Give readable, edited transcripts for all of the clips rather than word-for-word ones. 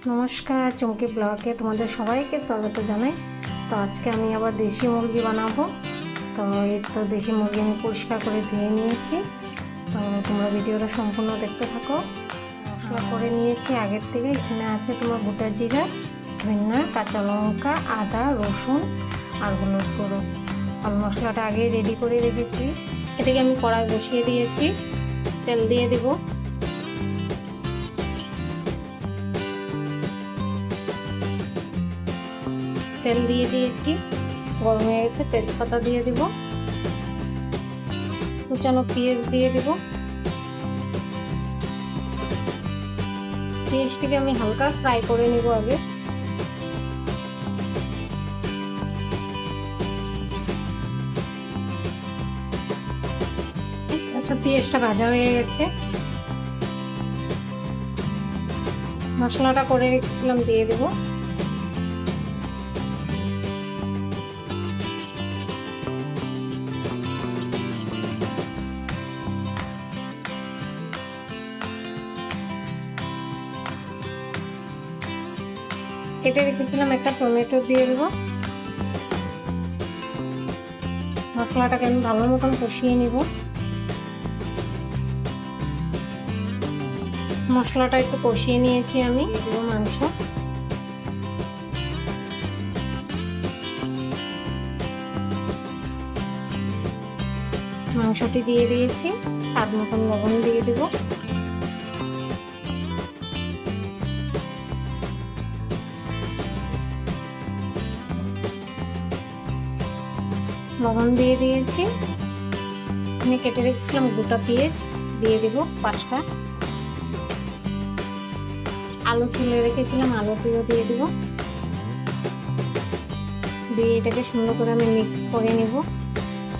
নমস্কার, চুমকি ব্লগে তোমাদের সবাইকে স্বাগত জানাই। তো আজকে আমি আবার দেশি মুরগি বানাবো। তো এই তো দেশি মুরগি আমি পরিষ্কার করে ধুয়ে নিয়েছি। তো তোমরা ভিডিওটা সম্পূর্ণ দেখতে থাকো। মশলা করে নিয়েছি আগের থেকে। এখানে আছে তোমার গোটা জিরা, ধনিয়া, কাঁচা লঙ্কা, আদা, রসুন আর হলুদ গুঁড়ো। আর মশলাটা আগে রেডি করে রেখেছি। এটাকে আমি কড়াই বসিয়ে দিয়েছি, তেল দিয়ে দেবো। তেল দিয়ে দিয়েছি, গরম হয়ে গেছে। তেজপাতা দিয়ে দিব, কুচানো পেঁয়াজ দিয়ে দিব। পেঁয়াজটিকে আমি হালকা ফ্রাই করে নিব আগে। আচ্ছা, পেঁয়াজটা ভাজা হয়ে গেছে। মশলাটা করে রেখেছিলাম দিয়ে দেবো। কেটে রেখেছিলাম একটা টমেটো দিয়ে দেবো। মশলাটাকে আমি ভালো মতন কষিয়ে নিব। মশলাটা একটু কষিয়ে নিয়েছি আমি। দেবো মাংস। মাংসটি দিয়ে দিয়েছি, স্বাদ মতন লবণ দিয়ে দেবো। লবণ দিয়ে দিয়েছি। আমি কেটে রেখেছিলাম গোটা পেঁয়াজ দিয়ে দেব 5টা। আলু তুলে রেখেছিলাম, আলুটিও দিয়ে দেব। দিয়ে এটাকে সুন্দর করে আমি মিক্স করে নেব।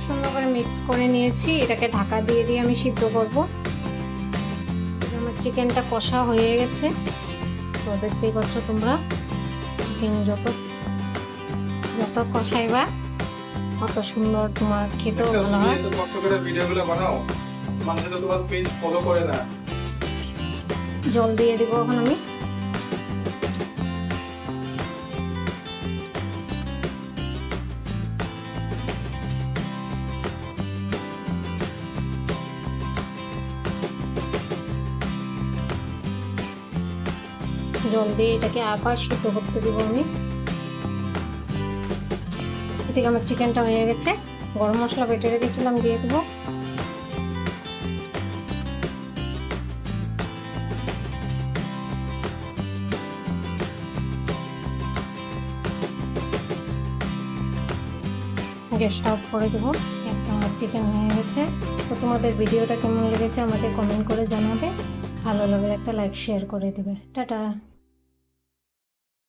সুন্দর করে মিক্স করে নিয়েছি। এটাকে ঢাকা দিয়ে দিয়ে আমি সিদ্ধ করব। আমার চিকেনটা কষা হয়ে গেছে। তো দেখতেই পাচ্ছ তোমরা, চিকেন যত কষাইবা কত সুন্দর তোমার খেতেও ভালো হয়। জল দিয়ে দিব এখন আমি। জল দিয়ে এটাকে আবার সিদ্ধ করতে দিব আমি। এদিকে আমার চিকেনটা হয়ে গেছে। গরম মশলা বেটে রেখেছিলাম দিয়ে দেবো। গ্যাসটা অফ করে দেবো। একদম আমার চিকেন হয়ে গেছে। তো তোমাদের ভিডিওটা কেমন লেগেছে আমাকে কমেন্ট করে জানাবে। ভালো লাগলে একটা লাইক শেয়ার করে দেবে। টাটা।